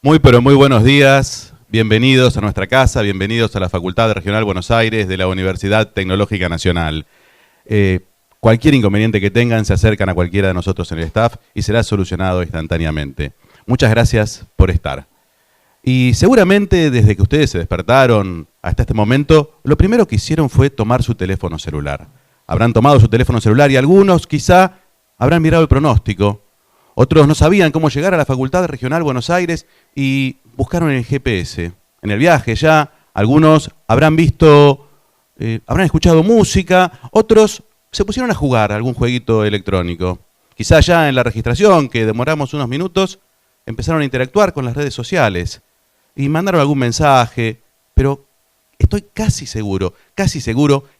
Muy pero muy buenos días, bienvenidos a nuestra casa, bienvenidos a la Facultad Regional Buenos Aires de la Universidad Tecnológica Nacional. Cualquier inconveniente que tengan, se acercan a cualquiera de nosotros en el staff y será solucionado instantáneamente. Muchas gracias por estar. Y seguramente desde que ustedes se despertaron hasta este momento, lo primero que hicieron fue tomar su teléfono celular. Habrán tomado su teléfono celular y algunos quizá habrán mirado el pronóstico. Otros no sabían cómo llegar a la Facultad Regional Buenos Aires y buscaron el GPS. En el viaje ya, algunos habrán visto, habrán escuchado música, otros se pusieron a jugar algún jueguito electrónico. Quizá ya en la registración, que demoramos unos minutos, empezaron a interactuar con las redes sociales y mandaron algún mensaje, pero estoy casi seguro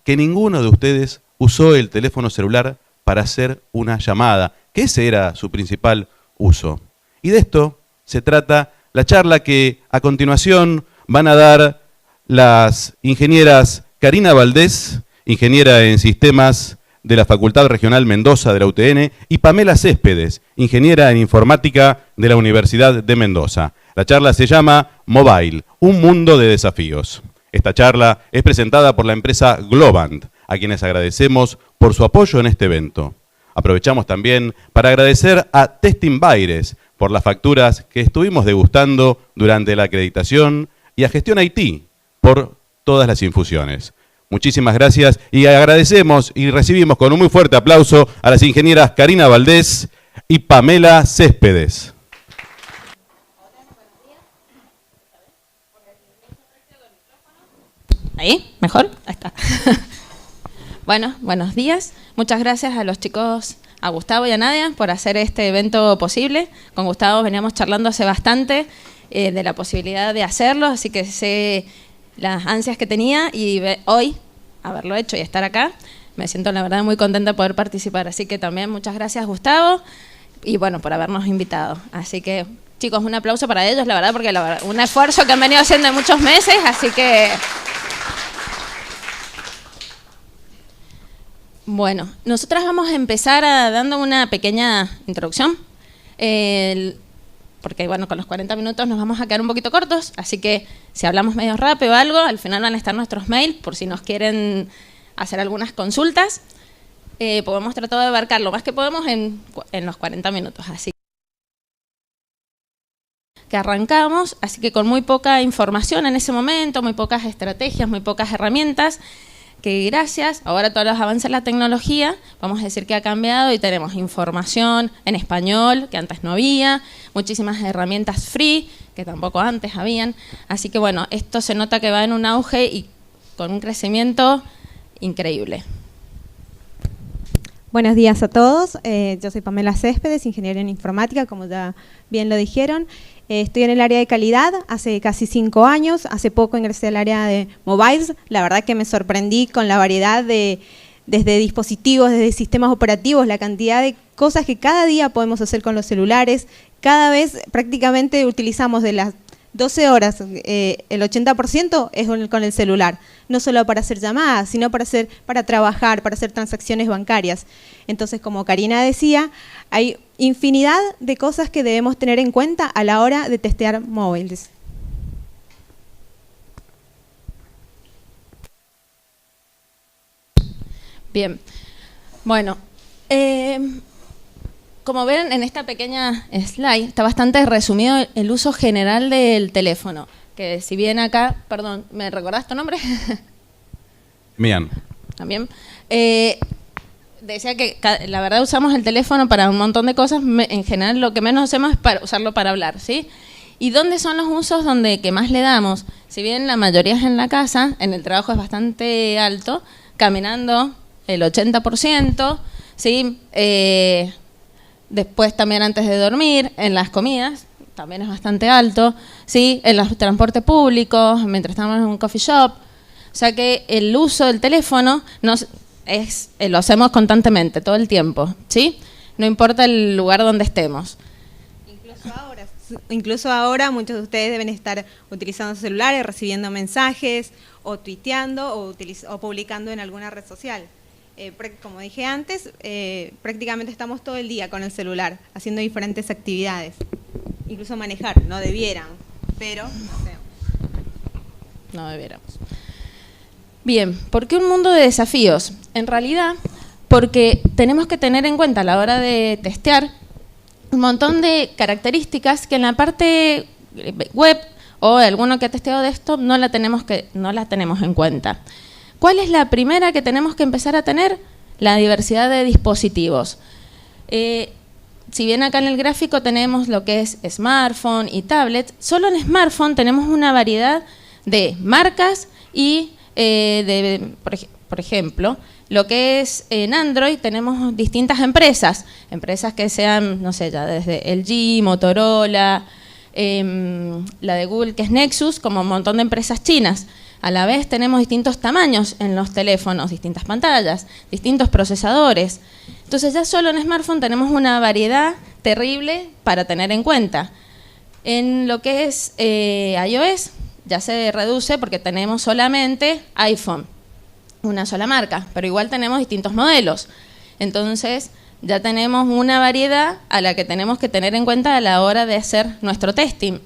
que ninguno de ustedes usó el teléfono celular para hacer una llamada, que ese era su principal uso. Y de esto se trata la charla que a continuación van a dar las ingenieras Karina Valdés, ingeniera en sistemas de la Facultad Regional Mendoza de la UTN, y Pamela Céspedes, ingeniera en informática de la Universidad de Mendoza. La charla se llama Mobile, un mundo de desafíos. Esta charla es presentada por la empresa Globant, a quienes agradecemos por su apoyo en este evento. Aprovechamos también para agradecer a Testing Baires por las facturas que estuvimos degustando durante la acreditación y a Gestión IT por todas las infusiones. Muchísimas gracias y agradecemos y recibimos con un muy fuerte aplauso a las ingenieras Karina Valdés y Pamela Céspedes. ¿Ahí? ¿Mejor? Ahí está. Bueno, buenos días. Muchas gracias a los chicos, a Gustavo y a Nadia, por hacer este evento posible. Con Gustavo veníamos charlando hace bastante de la posibilidad de hacerlo, así que sé las ansias que tenía y hoy, haberlo hecho y estar acá, me siento la verdad muy contenta de poder participar. Así que también muchas gracias, Gustavo, y bueno, por habernos invitado. Así que, chicos, un aplauso para ellos, la verdad, porque un esfuerzo que han venido haciendo en muchos meses, así que... Bueno, nosotras vamos a empezar dando una pequeña introducción, porque bueno, con los 40 minutos nos vamos a quedar un poquito cortos, así que si hablamos medio rápido o algo, al final van a estar nuestros mails por si nos quieren hacer algunas consultas. Podemos tratar de abarcar lo más que podemos en los 40 minutos, así que arrancamos, así que con muy poca información en ese momento, muy pocas estrategias, muy pocas herramientas, que gracias, ahora todos los avances en la tecnología, vamos a decir que ha cambiado y tenemos información en español, que antes no había, muchísimas herramientas free, que tampoco antes habían. Así que bueno, esto se nota que va en un auge y con un crecimiento increíble. Buenos días a todos, yo soy Pamela Céspedes, ingeniera en informática, como ya bien lo dijeron. Estoy en el área de calidad hace casi 5 años, hace poco ingresé al área de mobiles. La verdad que me sorprendí con la variedad desde dispositivos, desde sistemas operativos, la cantidad de cosas que cada día podemos hacer con los celulares. Cada vez prácticamente utilizamos de las 12 horas, el 80% es con el celular, no solo para hacer llamadas, sino para trabajar, para hacer transacciones bancarias. Entonces, como Karina decía, hay infinidad de cosas que debemos tener en cuenta a la hora de testear móviles. Bien, bueno, como ven en esta pequeña slide, está bastante resumido el uso general del teléfono. Que si bien acá, perdón, ¿me recordás tu nombre? Mian. También. Decía que la verdad usamos el teléfono para un montón de cosas. En general lo que menos hacemos es usarlo para hablar, ¿sí? ¿Y dónde son los usos que más le damos? Si bien la mayoría es en la casa, en el trabajo es bastante alto, caminando el 80%, ¿sí? Después también antes de dormir, en las comidas, también es bastante alto, ¿sí? En los transportes públicos, mientras estamos en un coffee shop. O sea que el uso del teléfono lo hacemos constantemente, todo el tiempo, ¿sí? No importa el lugar donde estemos. Incluso ahora muchos de ustedes deben estar utilizando celulares, recibiendo mensajes, o tuiteando, o publicando en alguna red social. Como dije antes, prácticamente estamos todo el día con el celular, haciendo diferentes actividades. incluso manejar, no debieran, pero no sé. No debiéramos. Bien, ¿por qué un mundo de desafíos? En realidad, porque tenemos que tener en cuenta a la hora de testear un montón de características que en la parte web o alguno que ha testeado desktop no la tenemos en cuenta. ¿Cuál es la primera que tenemos que empezar a tener? La diversidad de dispositivos. Si bien acá en el gráfico tenemos lo que es smartphone y tablet, solo en smartphone tenemos una variedad de marcas y, por ejemplo, lo que es en Android tenemos distintas empresas que sean, no sé, ya desde LG, Motorola, la de Google que es Nexus, como un montón de empresas chinas. A la vez tenemos distintos tamaños en los teléfonos, distintas pantallas, distintos procesadores. Entonces ya solo en smartphone tenemos una variedad terrible para tener en cuenta. En lo que es iOS ya se reduce porque tenemos solamente iPhone, una sola marca, pero igual tenemos distintos modelos. Entonces ya tenemos una variedad a la que tenemos que tener en cuenta a la hora de hacer nuestro testing.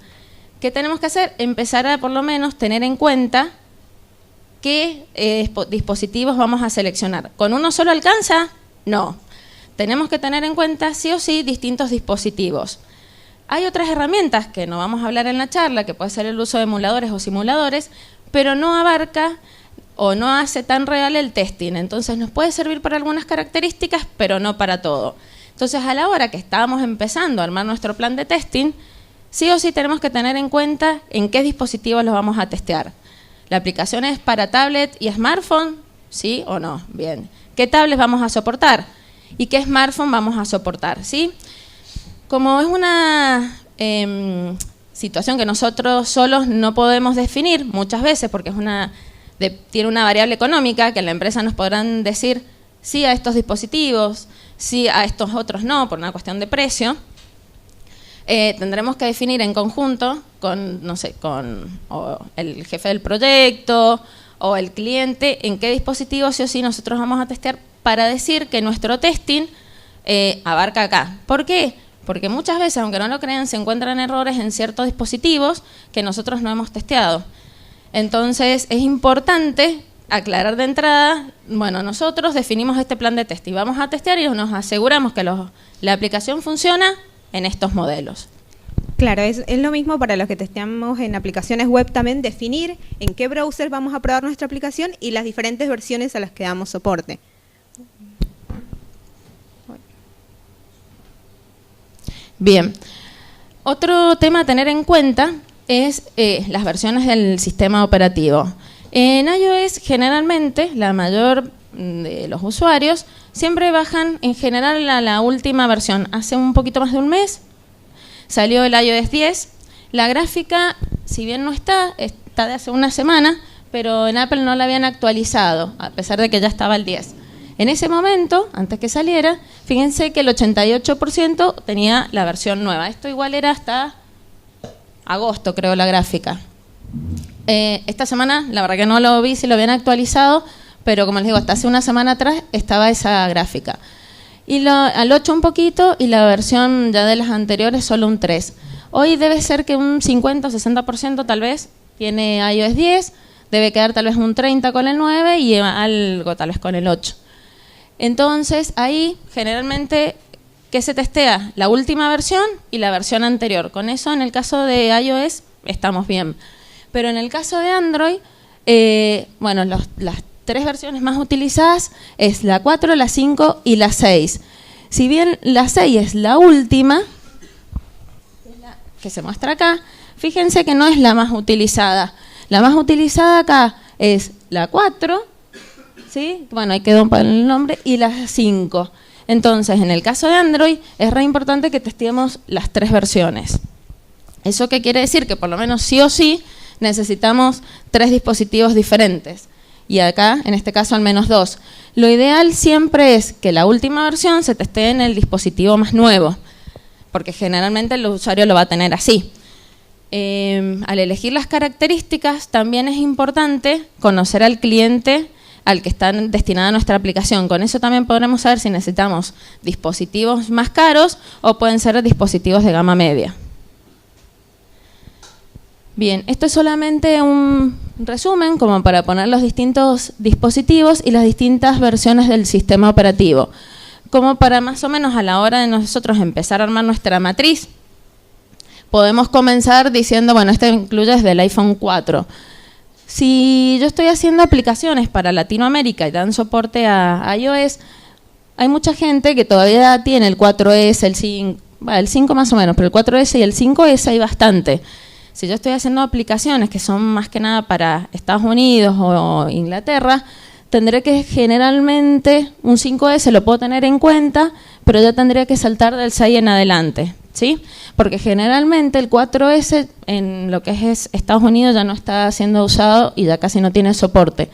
¿Qué tenemos que hacer? Empezar a por lo menos tener en cuenta qué dispositivos vamos a seleccionar. ¿Con uno solo alcanza? No. Tenemos que tener en cuenta sí o sí distintos dispositivos. Hay otras herramientas que no vamos a hablar en la charla, que puede ser el uso de emuladores o simuladores, pero no abarca o no hace tan real el testing. Entonces nos puede servir para algunas características, pero no para todo. Entonces a la hora que estábamos empezando a armar nuestro plan de testing, sí o sí tenemos que tener en cuenta en qué dispositivos los vamos a testear. ¿La aplicación es para tablet y smartphone? ¿Sí o no? Bien. ¿Qué tablets vamos a soportar? ¿Y qué smartphone vamos a soportar? ¿Sí? Como es una situación que nosotros solos no podemos definir muchas veces, porque tiene una variable económica que la empresa nos podrán decir sí a estos dispositivos, sí a estos otros no, por una cuestión de precio. Tendremos que definir en conjunto con, no sé, o el jefe del proyecto o el cliente en qué dispositivo sí o sí nosotros vamos a testear para decir que nuestro testing abarca acá. ¿Por qué? Porque muchas veces, aunque no lo crean, se encuentran errores en ciertos dispositivos que nosotros no hemos testeado. Entonces es importante aclarar de entrada, bueno, nosotros definimos este plan de test y vamos a testear y nos aseguramos que la aplicación funciona en estos modelos. Claro, es lo mismo para los que testeamos en aplicaciones web también, definir en qué browser vamos a probar nuestra aplicación y las diferentes versiones a las que damos soporte. Bien, otro tema a tener en cuenta es las versiones del sistema operativo. En iOS generalmente la mayor de los usuarios siempre bajan en general a la última versión. Hace un poquito más de un mes salió el iOS 10. La gráfica, si bien no está de hace una semana, pero en Apple no la habían actualizado, a pesar de que ya estaba el 10. En ese momento, antes que saliera, fíjense que el 88% tenía la versión nueva. Esto igual era hasta agosto, creo, la gráfica. Esta semana, la verdad que no lo vi si lo habían actualizado, pero como les digo, hasta hace una semana atrás estaba esa gráfica. Y al 8 un poquito y la versión ya de las anteriores solo un 3. Hoy debe ser que un 50 o 60% tal vez tiene iOS 10, debe quedar tal vez un 30 con el 9 y algo tal vez con el 8. Entonces ahí generalmente, ¿qué se testea? La última versión y la versión anterior. Con eso en el caso de iOS estamos bien. Pero en el caso de Android, bueno, las 3 versiones más utilizadas es la 4, la 5 y la 6. Si bien la 6 es la última, que se muestra acá, fíjense que no es la más utilizada. La más utilizada acá es la 4, ¿sí? Bueno, ahí quedó el nombre, y la 5. Entonces, en el caso de Android, es re importante que testeemos las 3 versiones. ¿Eso qué quiere decir? Que por lo menos sí o sí necesitamos 3 dispositivos diferentes. Y acá, en este caso, al menos 2. Lo ideal siempre es que la última versión se testee en el dispositivo más nuevo, porque generalmente el usuario lo va a tener así. Al elegir las características, también es importante conocer al cliente al que está destinada nuestra aplicación. Con eso también podremos saber si necesitamos dispositivos más caros o pueden ser dispositivos de gama media. Bien, esto es solamente un resumen como para poner los distintos dispositivos y las distintas versiones del sistema operativo, como para más o menos a la hora de nosotros empezar a armar nuestra matriz, podemos comenzar diciendo, bueno, este incluye desde el iPhone 4. Si yo estoy haciendo aplicaciones para Latinoamérica y dan soporte a iOS, hay mucha gente que todavía tiene el 4S, el 5, el 5 más o menos, pero el 4S y el 5S hay bastante. Si yo estoy haciendo aplicaciones que son más que nada para Estados Unidos o Inglaterra, tendré que generalmente un 5S lo puedo tener en cuenta, pero ya tendría que saltar del 6 en adelante, ¿sí? Porque generalmente el 4S en lo que es Estados Unidos ya no está siendo usado y ya casi no tiene soporte.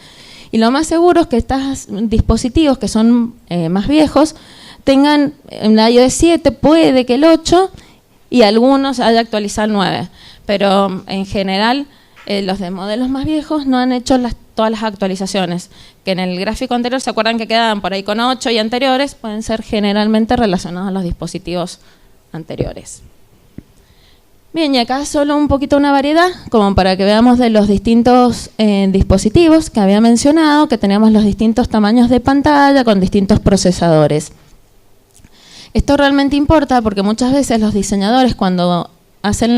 Y lo más seguro es que estos dispositivos que son más viejos tengan en la iOS 7, puede que el 8 y algunos haya actualizado el 9. Pero en general los de modelos más viejos no han hecho todas las actualizaciones, que en el gráfico anterior se acuerdan que quedaban por ahí con 8 y anteriores, pueden ser generalmente relacionados a los dispositivos anteriores. Bien, y acá solo un poquito una variedad, como para que veamos de los distintos dispositivos que había mencionado, que tenemos los distintos tamaños de pantalla con distintos procesadores. Esto realmente importa porque muchas veces los diseñadores cuando hacen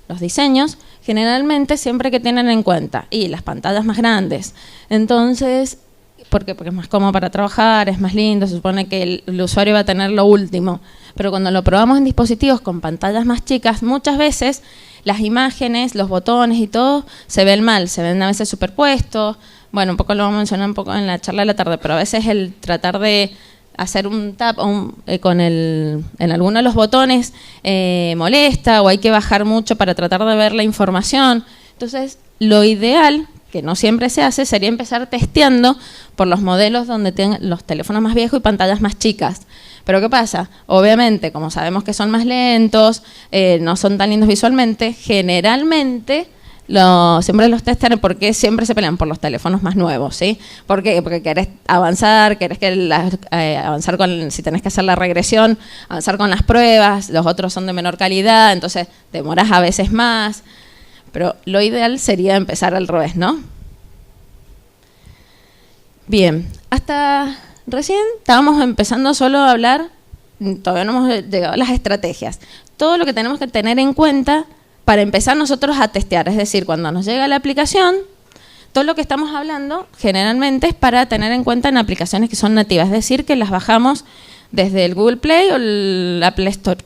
los diseños, generalmente siempre que tienen en cuenta, y las pantallas más grandes, entonces, porque es más cómodo para trabajar, es más lindo, se supone que el usuario va a tener lo último, pero cuando lo probamos en dispositivos con pantallas más chicas, muchas veces las imágenes, los botones y todo se ven mal, se ven a veces superpuestos, bueno, un poco lo vamos a mencionar un poco en la charla de la tarde, pero a veces el tratar de hacer un tap en alguno de los botones molesta o hay que bajar mucho para tratar de ver la información. Entonces, lo ideal, que no siempre se hace, sería empezar testeando por los modelos donde tengan los teléfonos más viejos y pantallas más chicas. Pero ¿qué pasa? Obviamente, como sabemos que son más lentos, no son tan lindos visualmente, generalmente siempre los testers, ¿por qué siempre se pelean por los teléfonos más nuevos? ¿Sí? ¿Por qué? Porque querés avanzar, avanzar si tenés que hacer la regresión, avanzar con las pruebas, los otros son de menor calidad, entonces demoras a veces más. Pero lo ideal sería empezar al revés, ¿no? Bien, hasta recién estábamos empezando solo a hablar, todavía no hemos llegado a las estrategias. Todo lo que tenemos que tener en cuenta para empezar nosotros a testear, es decir, cuando nos llega la aplicación, todo lo que estamos hablando generalmente es para tener en cuenta en aplicaciones que son nativas, es decir, que las bajamos desde el Google Play o el Apple Store.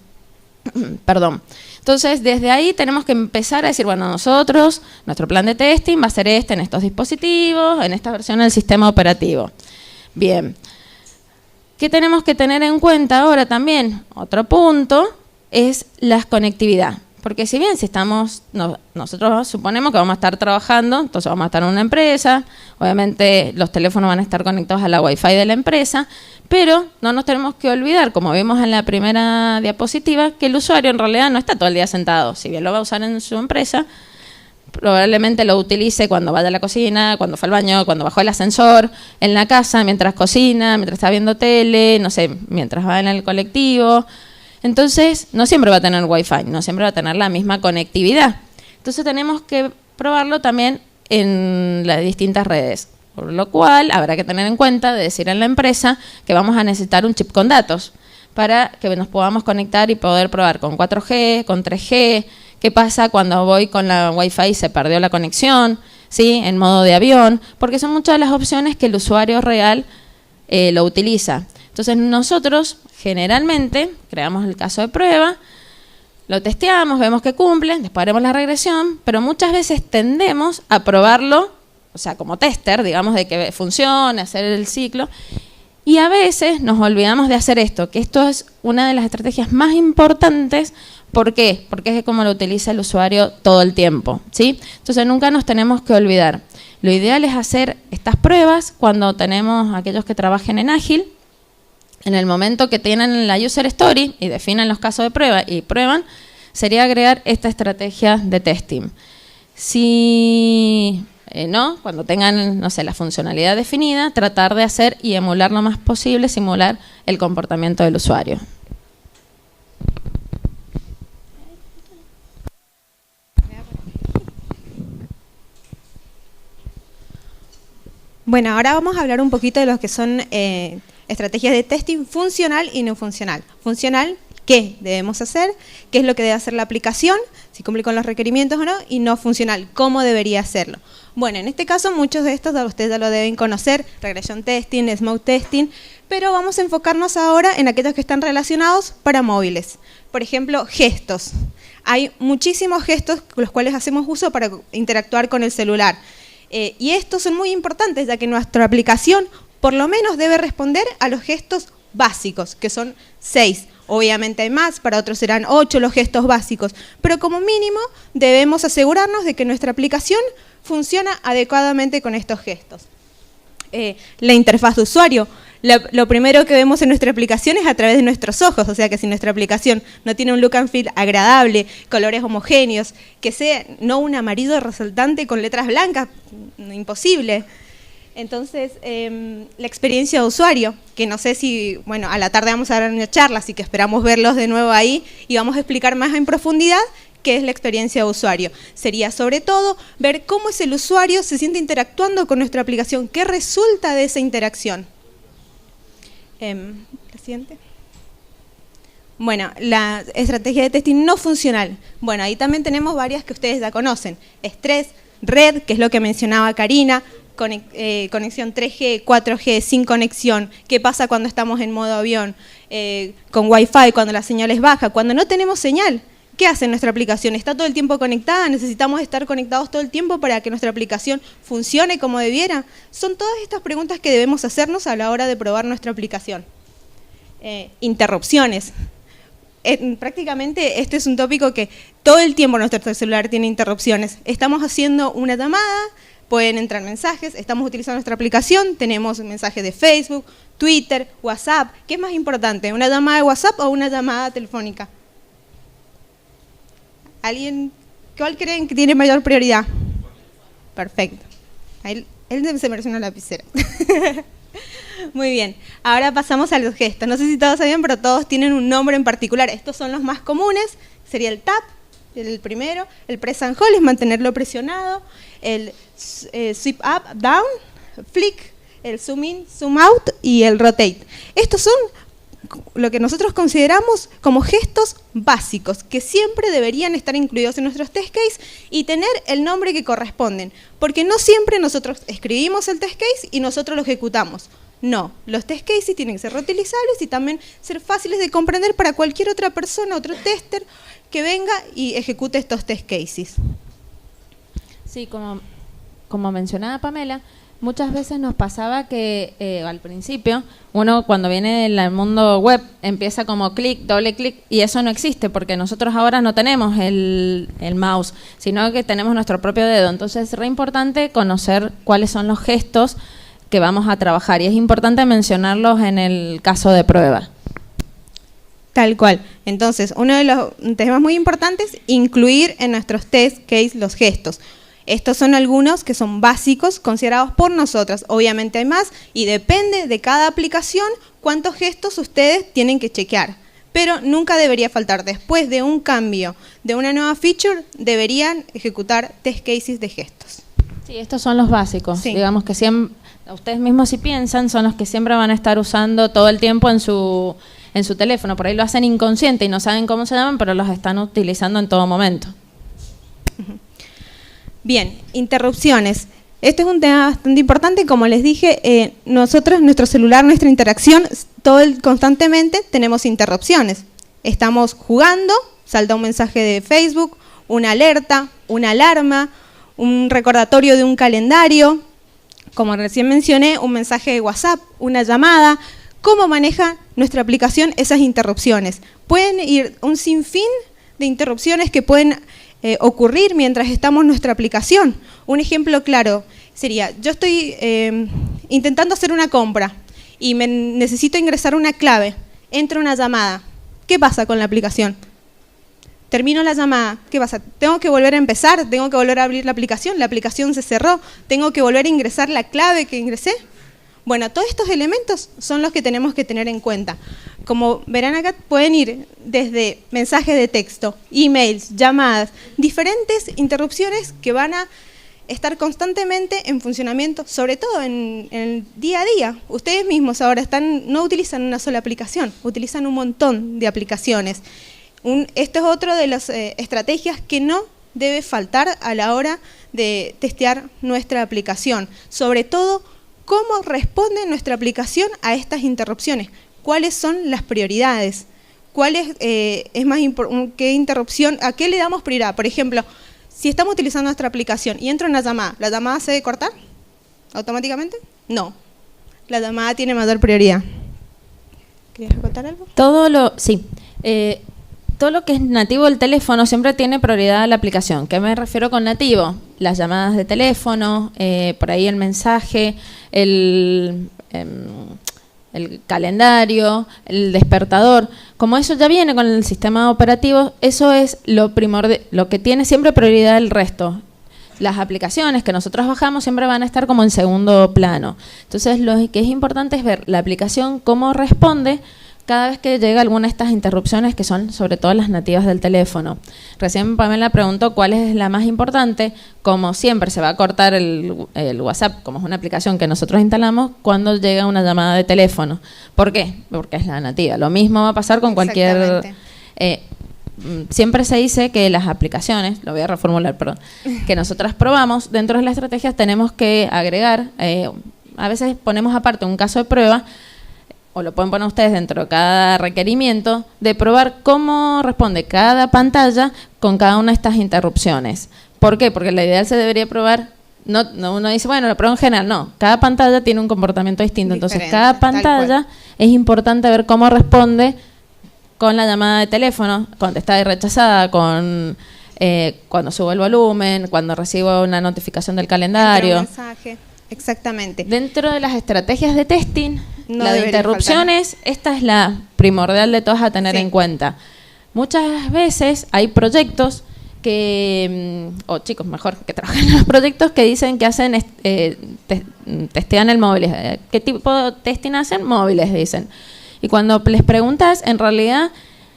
Perdón. Entonces, desde ahí tenemos que empezar a decir, bueno, nosotros, nuestro plan de testing va a ser en estos dispositivos, en esta versión del sistema operativo. Bien. ¿Qué tenemos que tener en cuenta ahora también? Otro punto es la conectividad. Porque si bien nosotros suponemos que vamos a estar trabajando, entonces vamos a estar en una empresa, obviamente los teléfonos van a estar conectados a la Wi-Fi de la empresa, pero no nos tenemos que olvidar, como vimos en la primera diapositiva, que el usuario en realidad no está todo el día sentado. Si bien lo va a usar en su empresa, probablemente lo utilice cuando vaya a la cocina, cuando fue al baño, cuando bajó el ascensor, en la casa, mientras cocina, mientras está viendo tele, no sé, mientras va en el colectivo. Entonces, no siempre va a tener Wi-Fi, no siempre va a tener la misma conectividad. Entonces, tenemos que probarlo también en las distintas redes. Por lo cual, habrá que tener en cuenta de decir en la empresa que vamos a necesitar un chip con datos para que nos podamos conectar y poder probar con 4G, con 3G. ¿Qué pasa cuando voy con la Wi-Fi y se perdió la conexión? ¿Sí? En modo de avión, porque son muchas de las opciones que el usuario real lo utiliza. Entonces, nosotros generalmente creamos el caso de prueba, lo testeamos, vemos que cumple, después haremos la regresión, pero muchas veces tendemos a probarlo, o sea, como tester, digamos, de que funcione, hacer el ciclo, y a veces nos olvidamos de hacer esto, que esto es una de las estrategias más importantes. ¿Por qué? Porque es como lo utiliza el usuario todo el tiempo, ¿sí? Entonces, nunca nos tenemos que olvidar. Lo ideal es hacer estas pruebas cuando tenemos aquellos que trabajen en Ágil. En el momento que tienen la user story y definen los casos de prueba y prueban, sería agregar esta estrategia de testing. Si no, cuando tengan, no sé, la funcionalidad definida, tratar de hacer y emular lo más posible, simular el comportamiento del usuario. Bueno, ahora vamos a hablar un poquito de lo que son estrategias de testing funcional y no funcional. Funcional, ¿qué debemos hacer? ¿Qué es lo que debe hacer la aplicación? Si cumple con los requerimientos o no. Y no funcional, ¿cómo debería hacerlo? Bueno, en este caso muchos de estos ustedes ya lo deben conocer, regression testing, smoke testing, pero vamos a enfocarnos ahora en aquellos que están relacionados para móviles. Por ejemplo, gestos. Hay muchísimos gestos con los cuales hacemos uso para interactuar con el celular. Y estos son muy importantes, ya que nuestra aplicación por lo menos debe responder a los gestos básicos, que son 6. Obviamente hay más, para otros serán 8 los gestos básicos, pero como mínimo debemos asegurarnos de que nuestra aplicación funciona adecuadamente con estos gestos. La interfaz de usuario. Lo primero que vemos en nuestra aplicación es a través de nuestros ojos, o sea que si nuestra aplicación no tiene un look and feel agradable, colores homogéneos, que sea no un amarillo resaltante con letras blancas, imposible. Entonces, la experiencia de usuario, que no sé si, bueno, a la tarde vamos a dar una charla, así que esperamos verlos de nuevo ahí y vamos a explicar más en profundidad qué es la experiencia de usuario. Sería sobre todo ver cómo es el usuario se siente interactuando con nuestra aplicación, qué resulta de esa interacción. La siguiente. Bueno, la estrategia de testing no funcional. Bueno, ahí también tenemos varias que ustedes ya conocen. Estrés, red, que es lo que mencionaba Karina, conexión 3G, 4G, sin conexión. ¿Qué pasa cuando estamos en modo avión? Con Wi-Fi, cuando la señal es baja, cuando no tenemos señal. ¿Qué hace nuestra aplicación? ¿Está todo el tiempo conectada? ¿Necesitamos estar conectados todo el tiempo para que nuestra aplicación funcione como debiera? Son todas estas preguntas que debemos hacernos a la hora de probar nuestra aplicación. Interrupciones. Prácticamente este es un tópico que todo el tiempo nuestro celular tiene interrupciones. Estamos haciendo una llamada, pueden entrar mensajes, estamos utilizando nuestra aplicación, tenemos mensajes de Facebook, Twitter, WhatsApp. ¿Qué es más importante, una llamada de WhatsApp o una llamada telefónica? ¿Alguien? ¿Cuál creen que tiene mayor prioridad? Perfecto. Él se merece una lapicera. Muy bien. Ahora pasamos a los gestos. No sé si todos sabían, pero todos tienen un nombre en particular. Estos son los más comunes. Sería el tap, el primero. El press and hold es mantenerlo presionado. El swipe up, down, flick, el zoom in, zoom out y el rotate. Estos son lo que nosotros consideramos como gestos básicos, que siempre deberían estar incluidos en nuestros test case y tener el nombre que corresponden, porque no siempre nosotros escribimos el test case y nosotros lo ejecutamos. No, los test cases tienen que ser reutilizables y también ser fáciles de comprender para cualquier otra persona, otro tester que venga y ejecute estos test cases. Sí, como mencionaba Pamela, muchas veces nos pasaba que al principio, uno cuando viene del mundo web empieza como clic, doble clic, y eso no existe porque nosotros ahora no tenemos el mouse, sino que tenemos nuestro propio dedo. Entonces es re importante conocer cuáles son los gestos que vamos a trabajar y es importante mencionarlos en el caso de prueba. Tal cual. Entonces, uno de los temas muy importantes, incluir en nuestros test case los gestos. Estos son algunos que son básicos, considerados por nosotras. Obviamente hay más y depende de cada aplicación cuántos gestos ustedes tienen que chequear. Pero nunca debería faltar, después de un cambio, de una nueva feature, deberían ejecutar test cases de gestos. Sí, estos son los básicos. Sí. Digamos que siempre, ustedes mismos si piensan, son los que siempre van a estar usando todo el tiempo en su teléfono. Por ahí lo hacen inconsciente y no saben cómo se llaman, pero los están utilizando en todo momento. Bien, interrupciones. Este es un tema bastante importante. Como les dije, nosotros, nuestro celular, nuestra interacción, constantemente tenemos interrupciones. Estamos jugando, salta un mensaje de Facebook, una alerta, una alarma, un recordatorio de un calendario, como recién mencioné, un mensaje de WhatsApp, una llamada. ¿Cómo maneja nuestra aplicación esas interrupciones? Pueden ir un sinfín de interrupciones que pueden ocurrir mientras estamos en nuestra aplicación. Un ejemplo claro sería, yo estoy intentando hacer una compra y necesito ingresar una clave, entra una llamada. ¿Qué pasa con la aplicación? Termino la llamada, ¿qué pasa? ¿Tengo que volver a empezar? ¿Tengo que volver a abrir la aplicación se cerró, ¿tengo que volver a ingresar la clave que ingresé? Bueno, todos estos elementos son los que tenemos que tener en cuenta. Como verán acá, pueden ir desde mensajes de texto, emails, llamadas, diferentes interrupciones que van a estar constantemente en funcionamiento, sobre todo en el día a día. Ustedes mismos ahora no utilizan una sola aplicación, utilizan un montón de aplicaciones. Esto es otra de las estrategias que no debe faltar a la hora de testear nuestra aplicación. Sobre todo, cómo responde nuestra aplicación a estas interrupciones, cuáles son las prioridades, qué interrupción, a qué le damos prioridad. Por ejemplo, si estamos utilizando nuestra aplicación y entra una llamada, ¿la llamada se debe cortar automáticamente? No, la llamada tiene mayor prioridad. ¿Querías contar algo? Todo lo que es nativo del teléfono siempre tiene prioridad a la aplicación. ¿Qué me refiero con nativo? Las llamadas de teléfono, por ahí el mensaje, el calendario, el despertador. Como eso ya viene con el sistema operativo, eso es lo que tiene siempre prioridad el resto. Las aplicaciones que nosotros bajamos siempre van a estar como en segundo plano. Entonces, lo que es importante es ver la aplicación cómo responde cada vez que llega alguna de estas interrupciones, que son sobre todo las nativas del teléfono. Recién Pamela preguntó cuál es la más importante. Como siempre se va a cortar el WhatsApp, como es una aplicación que nosotros instalamos, cuando llega una llamada de teléfono. ¿Por qué? Porque es la nativa. Lo mismo va a pasar con cualquier... siempre se dice que las aplicaciones, lo voy a reformular, perdón, que nosotras probamos, dentro de las estrategias tenemos que agregar, a veces ponemos aparte un caso de prueba, o lo pueden poner ustedes dentro de cada requerimiento, de probar cómo responde cada pantalla con cada una de estas interrupciones. ¿Por qué? Porque la ideal se debería probar, no uno dice, bueno, lo pruebo en general, no, cada pantalla tiene un comportamiento distinto, entonces cada pantalla es importante ver cómo responde con la llamada de teléfono, contestada y rechazada, con cuando subo el volumen, cuando recibo una notificación del calendario. Un mensaje. Exactamente. Dentro de las estrategias de testing, no la de interrupciones, faltar. Esta es la primordial de todas a tener en cuenta. Muchas veces hay proyectos o chicos mejor, que trabajan en los proyectos que dicen que hacen testean el móvil. ¿Qué tipo de testing hacen? Móviles, dicen. Y cuando les preguntas, en realidad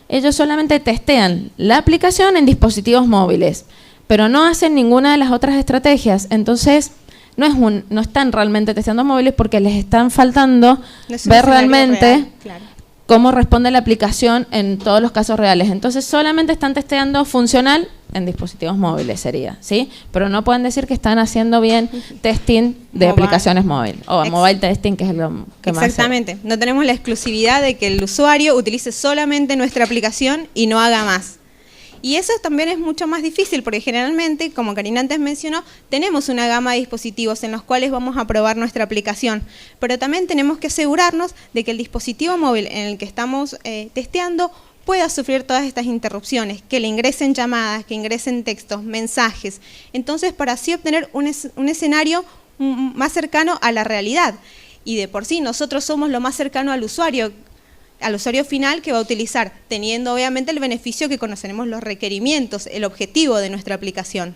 ellos solamente testean la aplicación en dispositivos móviles, pero no hacen ninguna de las otras estrategias. Entonces, no están realmente testeando móviles porque les están faltando ver realmente real, claro, cómo responde la aplicación en todos los casos reales. Entonces, solamente están testeando funcional en dispositivos móviles, sería, ¿sí? Pero no pueden decir que están haciendo bien testing de aplicaciones móviles, o mobile testing, que es lo que más... Exactamente. No tenemos la exclusividad de que el usuario utilice solamente nuestra aplicación y no haga más. Y eso también es mucho más difícil, porque generalmente, como Karina antes mencionó, tenemos una gama de dispositivos en los cuales vamos a probar nuestra aplicación, pero también tenemos que asegurarnos de que el dispositivo móvil en el que estamos testeando pueda sufrir todas estas interrupciones, que le ingresen llamadas, que ingresen textos, mensajes. Entonces, para así obtener un escenario más cercano a la realidad. Y de por sí, nosotros somos lo más cercano al usuario final que va a utilizar, teniendo obviamente el beneficio que conoceremos los requerimientos, el objetivo de nuestra aplicación.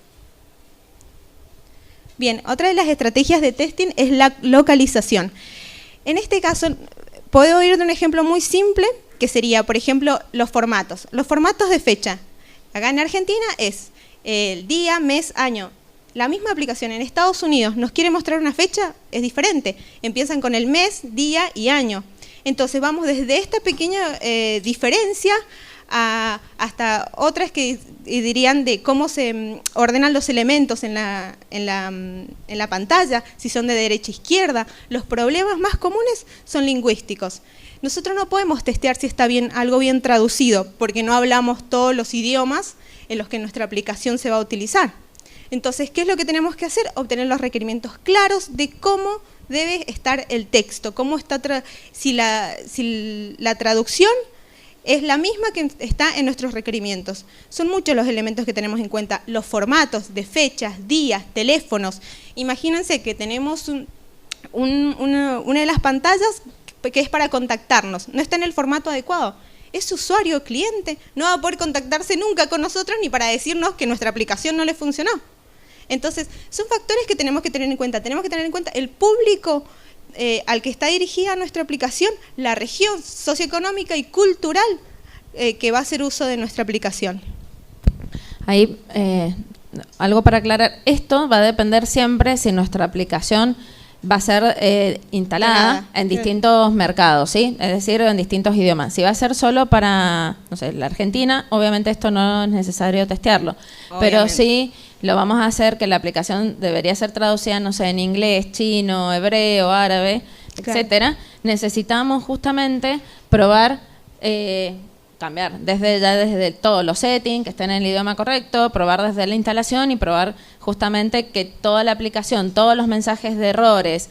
Bien, otra de las estrategias de testing es la localización. En este caso, puedo ir de un ejemplo muy simple, que sería, por ejemplo, los formatos. Los formatos de fecha. Acá en Argentina es el día, mes, año. La misma aplicación en Estados Unidos nos quiere mostrar una fecha, es diferente. Empiezan con el mes, día y año. Entonces vamos desde esta pequeña diferencia hasta otras que dirían de cómo se ordenan los elementos en la pantalla, si son de derecha a izquierda. Los problemas más comunes son lingüísticos. Nosotros no podemos testear si está algo bien traducido, porque no hablamos todos los idiomas en los que nuestra aplicación se va a utilizar. Entonces, ¿qué es lo que tenemos que hacer? Obtener los requerimientos claros de cómo debe estar el texto, cómo está si la traducción es la misma que está en nuestros requerimientos. Son muchos los elementos que tenemos en cuenta, los formatos de fechas, días, teléfonos. Imagínense que tenemos una de las pantallas que es para contactarnos, no está en el formato adecuado. Es usuario o cliente, no va a poder contactarse nunca con nosotros ni para decirnos que nuestra aplicación no le funcionó. Entonces, son factores que tenemos que tener en cuenta. Tenemos que tener en cuenta el público al que está dirigida nuestra aplicación, la región socioeconómica y cultural que va a hacer uso de nuestra aplicación. Ahí algo para aclarar, esto va a depender siempre si nuestra aplicación va a ser instalada en distintos mercados, ¿sí? Es decir, en distintos idiomas. Si va a ser solo para, no sé, la Argentina, obviamente esto no es necesario testearlo. Pero sí lo vamos a hacer que la aplicación debería ser traducida, no sé, en inglés, chino, hebreo, árabe, etcétera. Necesitamos justamente probar, cambiar desde todos los settings, que estén en el idioma correcto, probar desde la instalación y probar justamente que toda la aplicación, todos los mensajes de errores,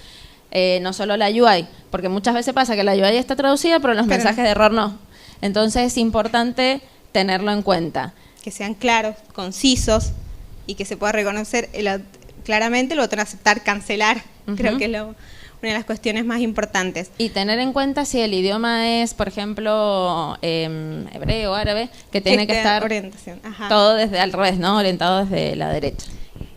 no solo la UI, porque muchas veces pasa que la UI está traducida, pero los mensajes de error no. Entonces es importante tenerlo en cuenta. Que sean claros, concisos y que se pueda reconocer claramente el botón aceptar, cancelar. Creo que es una de las cuestiones más importantes. Y tener en cuenta si el idioma es, por ejemplo, hebreo, árabe, que tiene que estar todo desde al revés, ¿no? Orientado desde la derecha.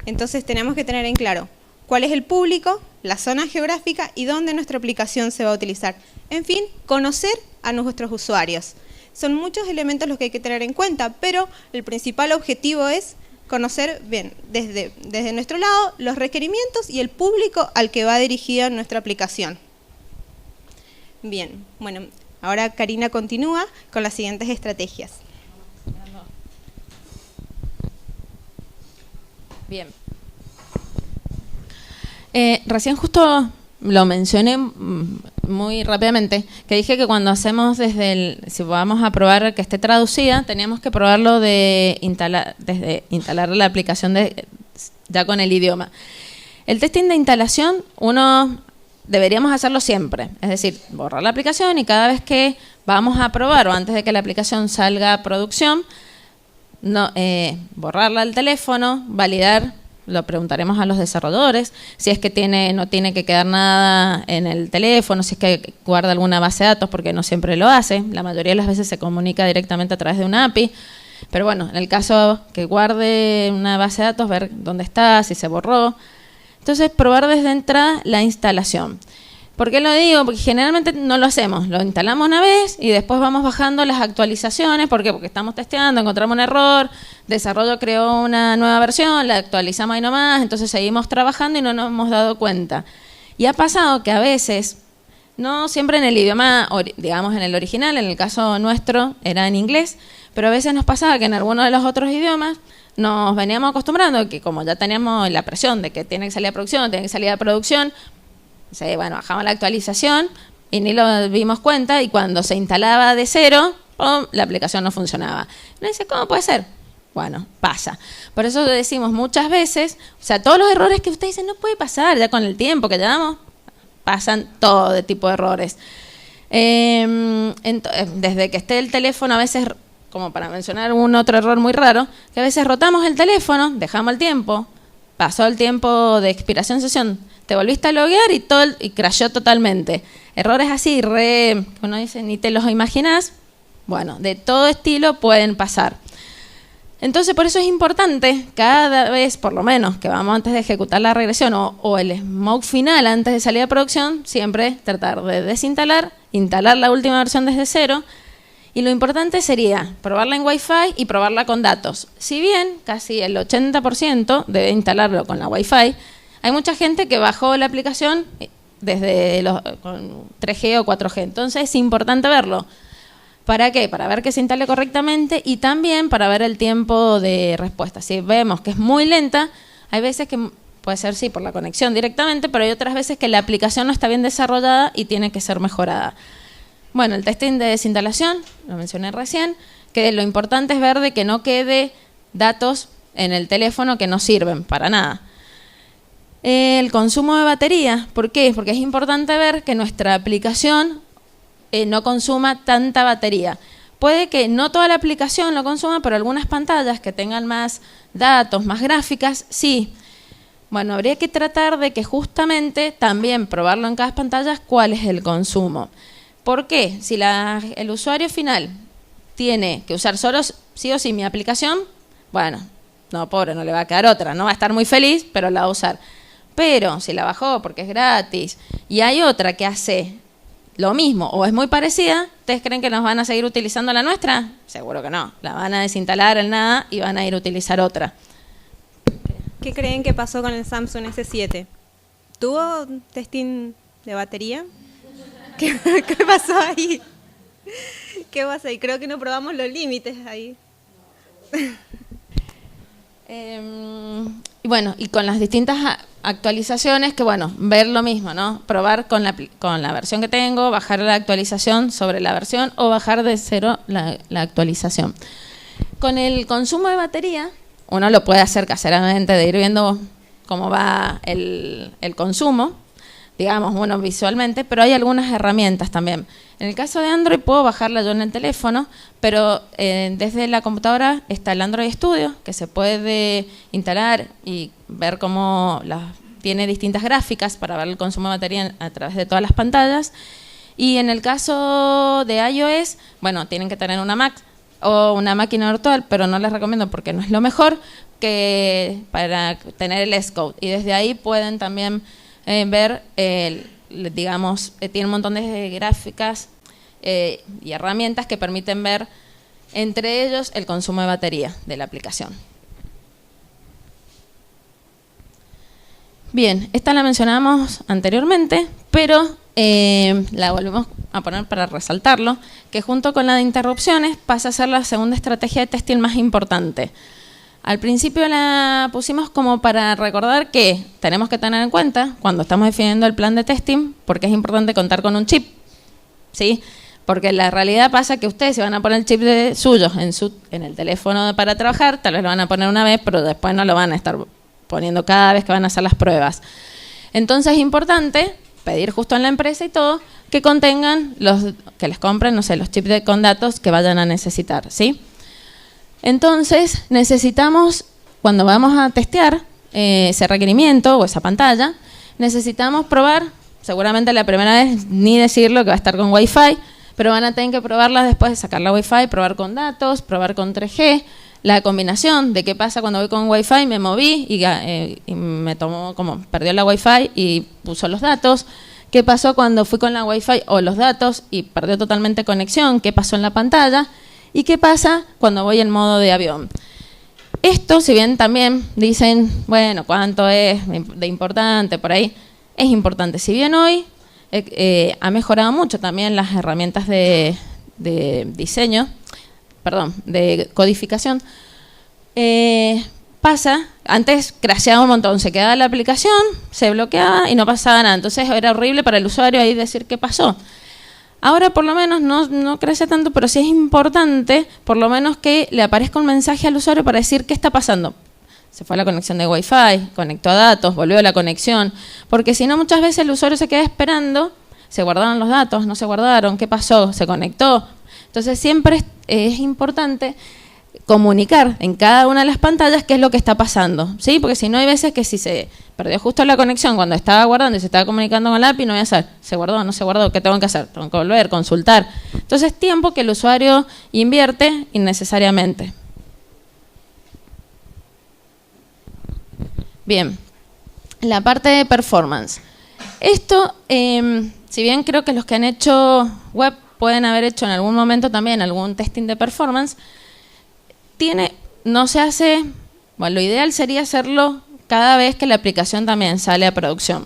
Entonces tenemos que tener en claro cuál es el público, la zona geográfica y dónde nuestra aplicación se va a utilizar. En fin, conocer a nuestros usuarios. Son muchos elementos los que hay que tener en cuenta, pero el principal objetivo es conocer bien desde nuestro lado los requerimientos y el público al que va dirigida nuestra aplicación. Bien, bueno, ahora Karina continúa con las siguientes estrategias. Bien. Recién justo lo mencioné muy rápidamente, que dije que cuando hacemos si vamos a probar que esté traducida, teníamos que probarlo desde instalar la aplicación ya con el idioma. El testing de instalación, deberíamos hacerlo siempre, es decir, borrar la aplicación y cada vez que vamos a probar o antes de que la aplicación salga a producción, borrarla al teléfono, validar. Lo preguntaremos a los desarrolladores, si es que no tiene que quedar nada en el teléfono, si es que guarda alguna base de datos, porque no siempre lo hace. La mayoría de las veces se comunica directamente a través de una API. Pero bueno, en el caso que guarde una base de datos, ver dónde está, si se borró. Entonces, probar desde entrada la instalación. ¿Por qué lo digo? Porque generalmente no lo hacemos. Lo instalamos una vez y después vamos bajando las actualizaciones. ¿Por qué? Porque estamos testeando, encontramos un error, desarrollo creó una nueva versión, la actualizamos ahí nomás, entonces seguimos trabajando y no nos hemos dado cuenta. Y ha pasado que a veces, no siempre en el idioma, digamos en el original, en el caso nuestro era en inglés, pero a veces nos pasaba que en alguno de los otros idiomas nos veníamos acostumbrando que como ya teníamos la presión de que tiene que salir a producción, tiene que salir a producción, bueno, bajamos la actualización y ni lo dimos cuenta y cuando se instalaba de cero, ¡pum!, la aplicación no funcionaba. Uno dice, ¿cómo puede ser? Bueno, pasa. Por eso decimos muchas veces, o sea, todos los errores que ustedes dicen no puede pasar, ya con el tiempo que llevamos, pasan todo de tipo de errores. Desde que esté el teléfono, a veces, como para mencionar un otro error muy raro, que a veces rotamos el teléfono, dejamos el tiempo, pasó el tiempo de expiración de sesión, te volviste a loguear y crashó totalmente. Errores así, uno dice, ni te los imaginas. Bueno, de todo estilo pueden pasar. Entonces, por eso es importante, cada vez, por lo menos, que vamos antes de ejecutar la regresión o el smoke final antes de salir a producción, siempre tratar de desinstalar, instalar la última versión desde cero. Y lo importante sería probarla en Wi-Fi y probarla con datos. Si bien casi el 80% debe instalarlo con la Wi-Fi, hay mucha gente que bajó la aplicación desde con 3G o 4G. Entonces es importante verlo. ¿Para qué? Para ver que se instale correctamente y también para ver el tiempo de respuesta. Si vemos que es muy lenta, hay veces que puede ser sí por la conexión directamente, pero hay otras veces que la aplicación no está bien desarrollada y tiene que ser mejorada. Bueno, el testing de desinstalación, lo mencioné recién, que lo importante es ver de que no quede datos en el teléfono que no sirven para nada. El consumo de batería, ¿por qué? Porque es importante ver que nuestra aplicación no consuma tanta batería. Puede que no toda la aplicación lo consuma, pero algunas pantallas que tengan más datos, más gráficas, sí. Bueno, habría que tratar de que justamente también probarlo en cada pantalla cuál es el consumo. ¿Por qué? Si el usuario final tiene que usar solo sí o sí mi aplicación, bueno, no, pobre, no le va a quedar otra, no va a estar muy feliz, pero la va a usar. Pero si la bajó porque es gratis y hay otra que hace lo mismo o es muy parecida, ¿ustedes creen que nos van a seguir utilizando la nuestra? Seguro que no, la van a desinstalar en nada y van a ir a utilizar otra. ¿Qué creen que pasó con el Samsung S7? ¿Tuvo testing de batería? ¿Qué pasó ahí? ¿Qué pasó ahí? Creo que no probamos los límites ahí. Y bueno, y con las distintas actualizaciones, que bueno, ver lo mismo, ¿no? Probar con la versión que tengo, bajar la actualización sobre la versión o bajar de cero la actualización. Con el consumo de batería, uno lo puede hacer caseramente, de ir viendo cómo va el consumo, digamos, bueno, visualmente, pero hay algunas herramientas también. En el caso de Android puedo bajarla yo en el teléfono, pero desde la computadora está el Android Studio, que se puede instalar y ver cómo tiene distintas gráficas para ver el consumo de batería a través de todas las pantallas. Y en el caso de iOS, bueno, tienen que tener una Mac o una máquina virtual, pero no les recomiendo porque no es lo mejor que para tener el S-Code. Y desde ahí pueden también ver, digamos, tiene un montón de gráficas y herramientas que permiten ver, entre ellos, el consumo de batería de la aplicación. Bien, esta la mencionamos anteriormente, pero la volvemos a poner para resaltarlo, que junto con la de interrupciones pasa a ser la segunda estrategia de testing más importante. Al principio la pusimos como para recordar que tenemos que tener en cuenta cuando estamos definiendo el plan de testing, porque es importante contar con un chip, ¿sí? Porque la realidad pasa que ustedes, si van a poner el chip suyo en el teléfono para trabajar, tal vez lo van a poner una vez, pero después no lo van a estar poniendo cada vez que van a hacer las pruebas. Entonces es importante pedir justo en la empresa y todo, que contengan que les compren, no sé, los chips con datos que vayan a necesitar, ¿sí? Entonces, necesitamos, cuando vamos a testear ese requerimiento o esa pantalla, necesitamos probar, seguramente la primera vez ni decirlo que va a estar con Wi-Fi, pero van a tener que probarla después de sacar la Wi-Fi, probar con datos, probar con 3G, la combinación de qué pasa cuando voy con Wi-Fi, me moví y me tomó como, perdió la Wi-Fi y puso los datos. ¿Qué pasó cuando fui con la Wi-Fi o los datos y perdió totalmente conexión? ¿Qué pasó en la pantalla? ¿Y qué pasa cuando voy en modo de avión? Esto, si bien también dicen, bueno, ¿cuánto es de importante por ahí? Es importante. Si bien hoy ha mejorado mucho también las herramientas de diseño, de codificación, pasa, antes crasheaba un montón, se quedaba la aplicación, se bloqueaba y no pasaba nada. Entonces era horrible para el usuario ahí decir qué pasó. Ahora por lo menos no crece tanto, pero sí es importante por lo menos que le aparezca un mensaje al usuario para decir qué está pasando. Se fue a la conexión de Wi-Fi, conectó a datos, volvió a la conexión, porque si no muchas veces el usuario se queda esperando, se guardaron los datos, no se guardaron, qué pasó, se conectó. Entonces siempre es importante comunicar en cada una de las pantallas qué es lo que está pasando, ¿sí? Porque si no hay veces que si se perdió justo la conexión cuando estaba guardando y se estaba comunicando con la API, no voy a hacer, ¿se guardó o no se guardó? ¿Qué tengo que hacer? Tengo que volver, consultar. Entonces tiempo que el usuario invierte innecesariamente. Bien, la parte de performance. Esto, si bien creo que los que han hecho web pueden haber hecho en algún momento también algún testing de performance, no se hace, bueno, lo ideal sería hacerlo cada vez que la aplicación también sale a producción.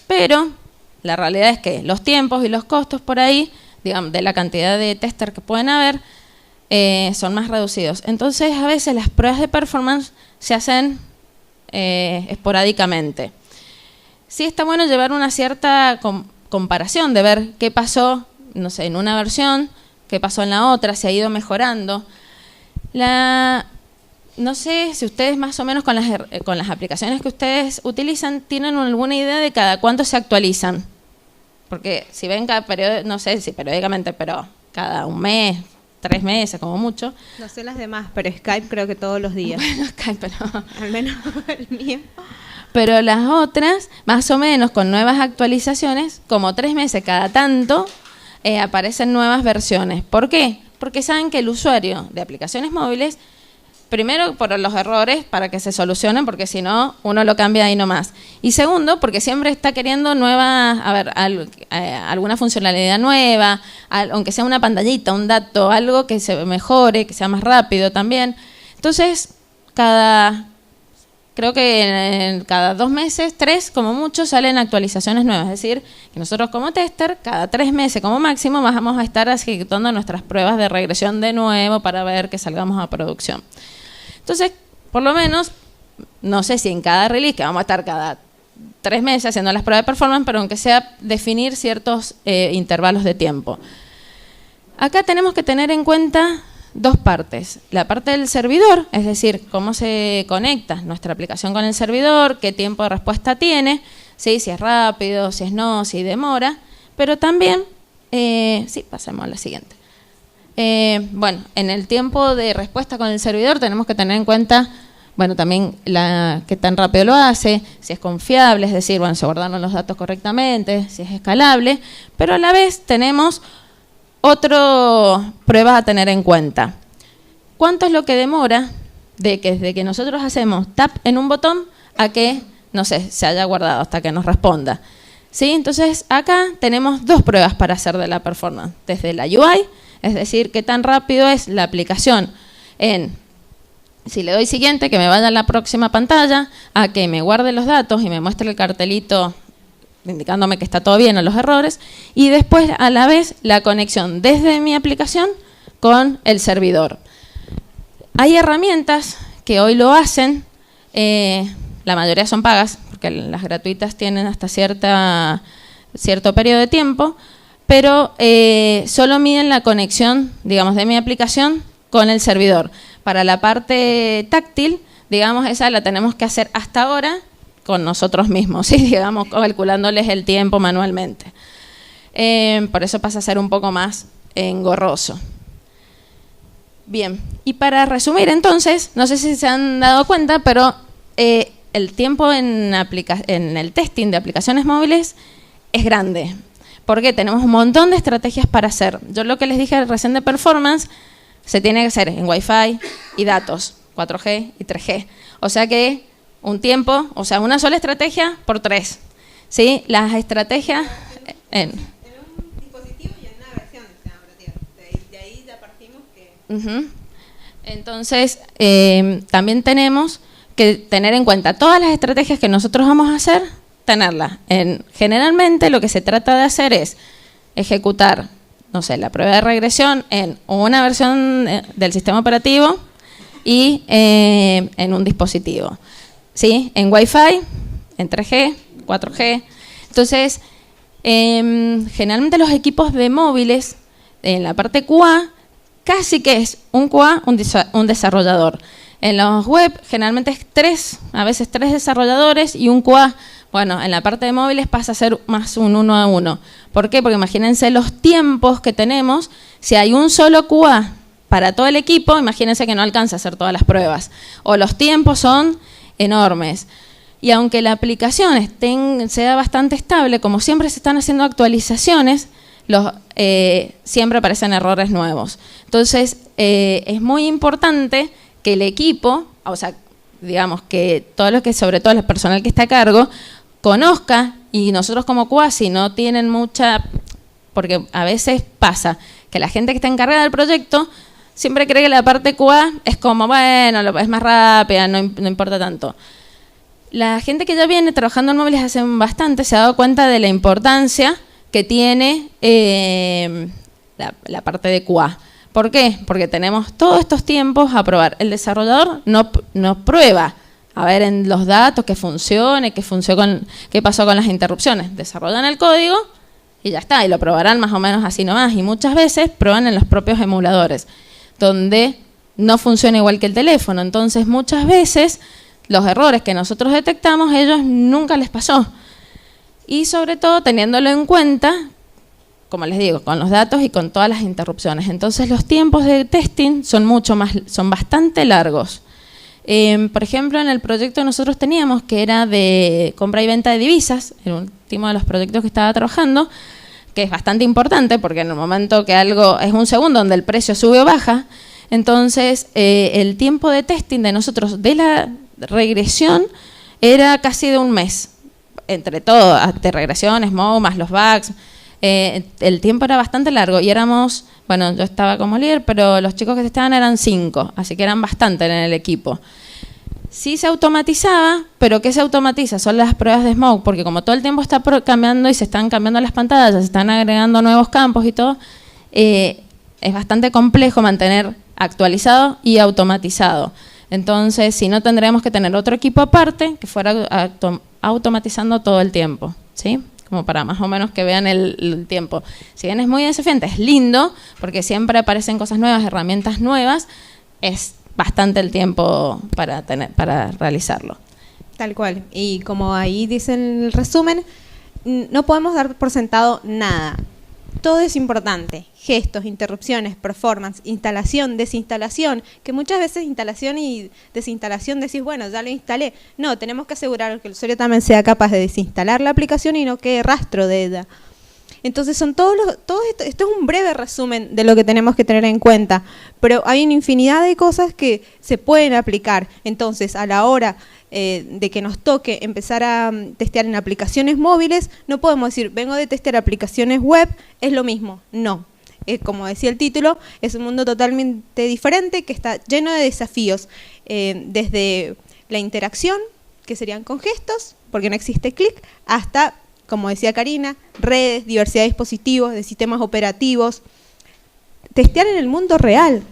Pero la realidad es que los tiempos y los costos por ahí, digamos, de la cantidad de testers que pueden haber, son más reducidos. Entonces, a veces las pruebas de performance se hacen esporádicamente. Sí está bueno llevar una cierta comparación de ver qué pasó, no sé, en una versión, qué pasó en la otra, si ha ido mejorando. No sé si ustedes más o menos con las aplicaciones que ustedes utilizan tienen alguna idea de cada cuánto se actualizan. Porque si ven cada periodo, no sé si periódicamente, pero cada un mes, 3 meses como mucho. No sé las demás, pero Skype creo que todos los días. Bueno, Skype, pero al menos el mío. Pero las otras, más o menos con nuevas actualizaciones, como 3 meses cada tanto, aparecen nuevas versiones. ¿Por qué? Porque saben que el usuario de aplicaciones móviles, primero por los errores para que se solucionen, porque si no, uno lo cambia ahí nomás. Y segundo, porque siempre está queriendo alguna funcionalidad nueva, aunque sea una pantallita, un dato, algo que se mejore, que sea más rápido también. Entonces, cada creo que cada 2 meses, 3 como mucho, salen actualizaciones nuevas. Es decir, que nosotros como tester, cada 3 meses como máximo, vamos a estar ejecutando nuestras pruebas de regresión de nuevo para ver que salgamos a producción. Entonces, por lo menos, no sé si en cada release, que vamos a estar cada 3 meses haciendo las pruebas de performance, pero aunque sea definir ciertos intervalos de tiempo. Acá tenemos que tener en cuenta 2 partes. La parte del servidor, es decir, cómo se conecta nuestra aplicación con el servidor, qué tiempo de respuesta tiene, ¿sí? Si es rápido, si es no, si demora, pero también, sí, pasemos a la siguiente. Bueno, en el tiempo de respuesta con el servidor tenemos que tener en cuenta, bueno, también qué tan rápido lo hace, si es confiable, es decir, bueno, se guardaron los datos correctamente, si es escalable, pero a la vez tenemos otra prueba a tener en cuenta. ¿Cuánto es lo que demora desde que nosotros hacemos tap en un botón a que, no sé, se haya guardado hasta que nos responda? ¿Sí? Entonces, acá tenemos 2 pruebas para hacer de la performance. Desde la UI, es decir, qué tan rápido es la aplicación si le doy siguiente, que me vaya a la próxima pantalla, a que me guarde los datos y me muestre el cartelito indicándome que está todo bien o los errores, y después a la vez la conexión desde mi aplicación con el servidor. Hay herramientas que hoy lo hacen, la mayoría son pagas, porque las gratuitas tienen hasta cierto periodo de tiempo, pero solo miden la conexión, digamos, de mi aplicación con el servidor. Para la parte táctil, digamos, esa la tenemos que hacer hasta ahora con nosotros mismos, ¿sí? Digamos, calculándoles el tiempo manualmente. Por eso pasa a ser un poco más engorroso. Bien, y para resumir entonces, no sé si se han dado cuenta, pero el tiempo en el testing de aplicaciones móviles es grande, porque tenemos un montón de estrategias para hacer. Yo lo que les dije recién de performance, se tiene que hacer en Wi-Fi y datos, 4G y 3G. O sea que un tiempo, o sea, una sola estrategia por 3. ¿Sí? Las estrategias en un dispositivo y en una versión del sistema operativo. De ahí ya partimos que... Entonces, también tenemos que tener en cuenta todas las estrategias que nosotros vamos a hacer, tenerlas. Generalmente lo que se trata de hacer es ejecutar, no sé, la prueba de regresión en una versión del sistema operativo y en un dispositivo. ¿Sí? En Wi-Fi, en 3G, 4G. Entonces, generalmente los equipos de móviles, en la parte QA, casi que es un QA, un desarrollador. En los web, generalmente es a veces 3 desarrolladores y un QA. Bueno, en la parte de móviles pasa a ser más un 1 a 1. ¿Por qué? Porque imagínense los tiempos que tenemos. Si hay un solo QA para todo el equipo, imagínense que no alcanza a hacer todas las pruebas. O los tiempos son enormes. Y aunque la aplicación sea bastante estable, como siempre se están haciendo actualizaciones, siempre aparecen errores nuevos. Entonces, es muy importante que el equipo, o sea, digamos que sobre todo el personal que está a cargo, conozca, y nosotros como QA, si no tienen mucha, porque a veces pasa que la gente que está encargada del proyecto siempre cree que la parte QA es como, bueno, es más rápida, no importa tanto. La gente que ya viene trabajando en móviles hace bastante se ha dado cuenta de la importancia que tiene la parte de QA. ¿Por qué? Porque tenemos todos estos tiempos a probar. El desarrollador no prueba a ver en los datos que funcione, qué pasó con las interrupciones. Desarrollan el código y ya está, y lo probarán más o menos así nomás. Y muchas veces prueban en los propios emuladores, donde no funciona igual que el teléfono. Entonces, muchas veces los errores que nosotros detectamos, a ellos nunca les pasó. Y sobre todo teniéndolo en cuenta, como les digo, con los datos y con todas las interrupciones. Entonces, los tiempos de testing son bastante largos. Por ejemplo, en el proyecto que nosotros teníamos, que era de compra y venta de divisas, el último de los proyectos que estaba trabajando, que es bastante importante porque en el momento que algo es un segundo donde el precio sube o baja, entonces el tiempo de testing de nosotros de la regresión era casi de un mes, entre todo, de regresiones, más los bugs. El tiempo era bastante largo y éramos, bueno, yo estaba como líder, pero los chicos que estaban eran 5, así que eran bastante en el equipo. Sí se automatizaba, pero ¿qué se automatiza? Son las pruebas de smoke, porque como todo el tiempo está cambiando y se están cambiando las pantallas, se están agregando nuevos campos y todo, es bastante complejo mantener actualizado y automatizado. Entonces, si no, tendríamos que tener otro equipo aparte que fuera automatizando todo el tiempo, ¿sí? Como para más o menos que vean el tiempo. Si bien es muy desafiante, es lindo, porque siempre aparecen cosas nuevas, herramientas nuevas, es bastante el tiempo para realizarlo. Tal cual. Y como ahí dice en el resumen, no podemos dar por sentado nada. Todo es importante. Gestos, interrupciones, performance, instalación, desinstalación, que muchas veces instalación y desinstalación decís, bueno, ya lo instalé. No, tenemos que asegurar que el usuario también sea capaz de desinstalar la aplicación y no quede rastro de ella. Entonces son esto es un breve resumen de lo que tenemos que tener en cuenta, pero hay una infinidad de cosas que se pueden aplicar. Entonces, a la hora de que nos toque empezar a testear en aplicaciones móviles, no podemos decir, vengo de testear aplicaciones web, es lo mismo. No, como decía el título, es un mundo totalmente diferente que está lleno de desafíos, desde la interacción, que serían con gestos, porque no existe clic, hasta, como decía Karina, redes, diversidad de dispositivos, de sistemas operativos. Testear en el mundo real.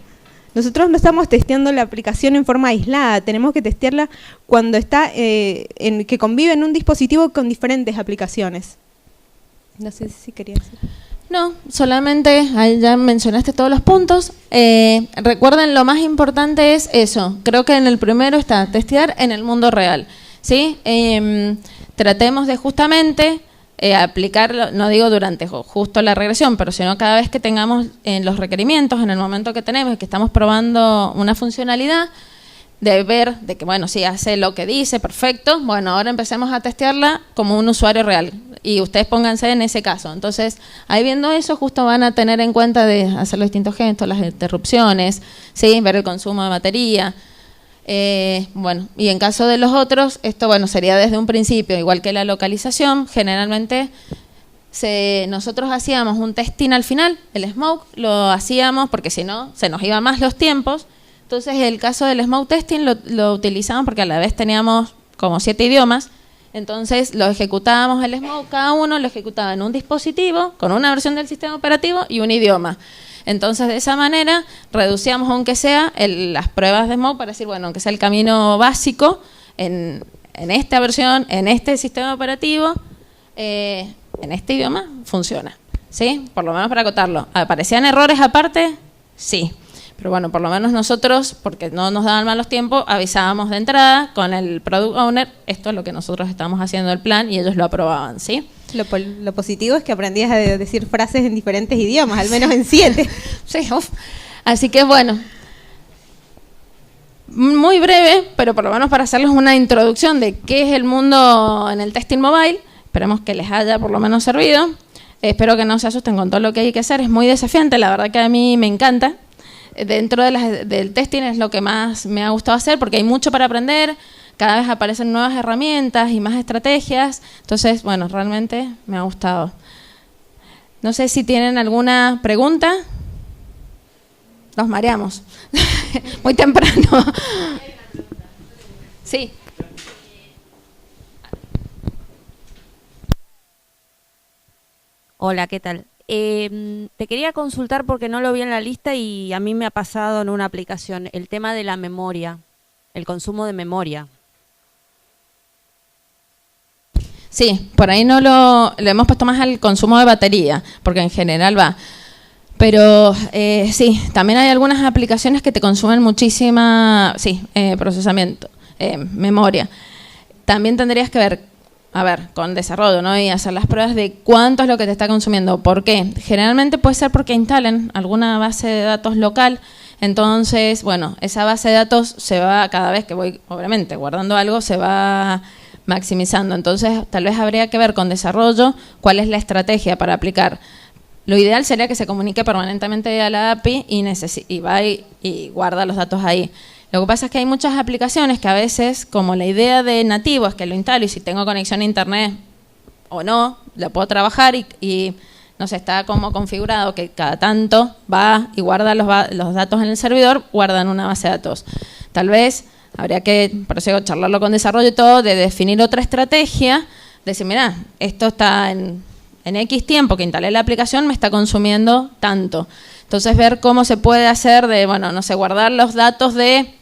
Nosotros no estamos testeando la aplicación en forma aislada, tenemos que testearla cuando está que convive en un dispositivo con diferentes aplicaciones. No sé si quería decir. No, solamente, ahí ya mencionaste todos los puntos. Recuerden, lo más importante es eso. Creo que en el primero está testear en el mundo real, ¿sí? Tratemos de justamente aplicarlo, no digo durante justo la regresión, pero sino cada vez que tengamos los requerimientos, en el momento que tenemos y que estamos probando una funcionalidad, de ver de que, bueno, sí hace lo que dice, perfecto, bueno, ahora empecemos a testearla como un usuario real y ustedes pónganse en ese caso. Entonces, ahí viendo eso, justo van a tener en cuenta de hacer los distintos gestos, las interrupciones, ¿sí? Ver el consumo de batería. Bueno, y en caso de los otros, esto bueno sería desde un principio, igual que la localización, generalmente nosotros hacíamos un testing al final, el smoke lo hacíamos porque si no, se nos iban más los tiempos. Entonces el caso del smoke testing lo utilizamos porque a la vez teníamos como 7 idiomas, entonces lo ejecutábamos el smoke, cada uno lo ejecutaba en un dispositivo, con una versión del sistema operativo y un idioma. Entonces, de esa manera, reducíamos, aunque sea, las pruebas de smoke para decir, bueno, aunque sea el camino básico, en esta versión, en este sistema operativo, en este idioma, funciona. ¿Sí? Por lo menos para acotarlo. ¿Aparecían errores aparte? Sí. Pero bueno, por lo menos nosotros, porque no nos daban malos tiempos, avisábamos de entrada con el Product Owner, esto es lo que nosotros estamos haciendo el plan y ellos lo aprobaban, ¿sí? Lo positivo es que aprendías a decir frases en diferentes idiomas, al menos en 7. Sí, así que bueno, muy breve, pero por lo menos para hacerles una introducción de qué es el mundo en el testing mobile. Esperemos que les haya por lo menos servido. Espero que no se asusten con todo lo que hay que hacer. Es muy desafiante, la verdad que a mí me encanta. Dentro del testing es lo que más me ha gustado hacer porque hay mucho para aprender. Cada vez aparecen nuevas herramientas y más estrategias. Entonces, bueno, realmente me ha gustado. No sé si tienen alguna pregunta. Nos mareamos. Muy temprano. Sí. Hola, ¿qué tal? Te quería consultar porque no lo vi en la lista y a mí me ha pasado en una aplicación el tema de la memoria, el consumo de memoria. Sí, por ahí no lo hemos puesto más al consumo de batería, porque en general va. Pero sí, también hay algunas aplicaciones que te consumen muchísima, procesamiento, memoria. También tendrías que ver, con desarrollo, ¿no? Y hacer las pruebas de cuánto es lo que te está consumiendo. ¿Por qué? Generalmente puede ser porque instalen alguna base de datos local. Entonces, bueno, esa base de datos se va, cada vez que voy, obviamente, guardando algo, se va maximizando. Entonces, tal vez habría que ver con desarrollo cuál es la estrategia para aplicar. Lo ideal sería que se comunique permanentemente a la API y va y guarda los datos ahí. Lo que pasa es que hay muchas aplicaciones que a veces, como la idea de nativo es que lo instalo y si tengo conexión a internet o no, lo puedo trabajar y no sé, está como configurado que cada tanto va y guarda los datos en el servidor, guardan una base de datos. Tal vez habría que, por eso digo, charlarlo con desarrollo y todo, de definir otra estrategia, decir, mira, esto está en X tiempo que instalé la aplicación, me está consumiendo tanto. Entonces ver cómo se puede hacer de, bueno, no sé, guardar los datos de,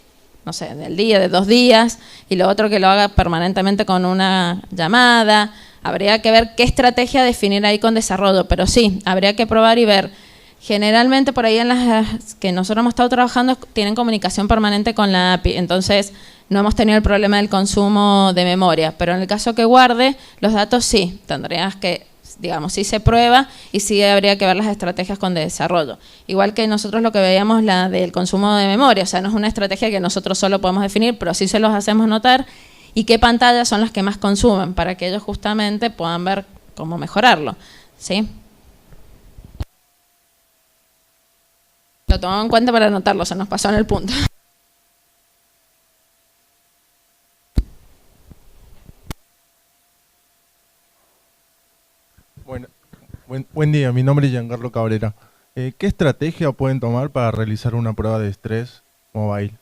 no sé, del día, de 2 días, y lo otro que lo haga permanentemente con una llamada. Habría que ver qué estrategia definir ahí con desarrollo, pero sí, habría que probar y ver. Generalmente por ahí en las que nosotros hemos estado trabajando tienen comunicación permanente con la API, entonces no hemos tenido el problema del consumo de memoria, pero en el caso que guarde los datos sí, tendrías que, digamos, sí se prueba y sí habría que ver las estrategias con desarrollo. Igual que nosotros lo que veíamos la del consumo de memoria, o sea, no es una estrategia que nosotros solo podemos definir, pero sí se los hacemos notar y qué pantallas son las que más consumen para que ellos justamente puedan ver cómo mejorarlo, ¿sí? Lo tomamos en cuenta para anotarlo, se nos pasó en el punto. Bueno, buen día, mi nombre es Giancarlo Cabrera. ¿Qué estrategia pueden tomar para realizar una prueba de estrés mobile?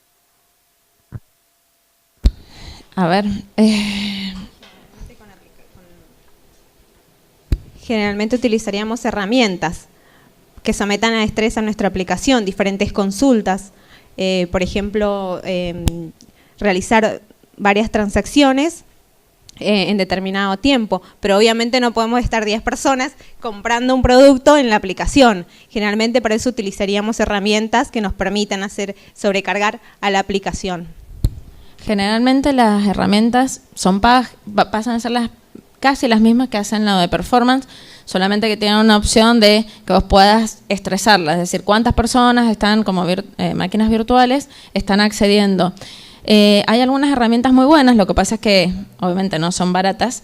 A ver, Generalmente utilizaríamos herramientas que sometan a estrés a nuestra aplicación, diferentes consultas, por ejemplo, realizar varias transacciones en determinado tiempo, pero obviamente no podemos estar 10 personas comprando un producto en la aplicación. Generalmente para eso utilizaríamos herramientas que nos permitan sobrecargar a la aplicación. generalmente las herramientas son pasan a ser casi las mismas que hacen lo de performance, solamente que tienen una opción de que vos puedas estresarlas, es decir, cuántas personas están como máquinas virtuales están accediendo. Hay algunas herramientas muy buenas, lo que pasa es que obviamente no son baratas,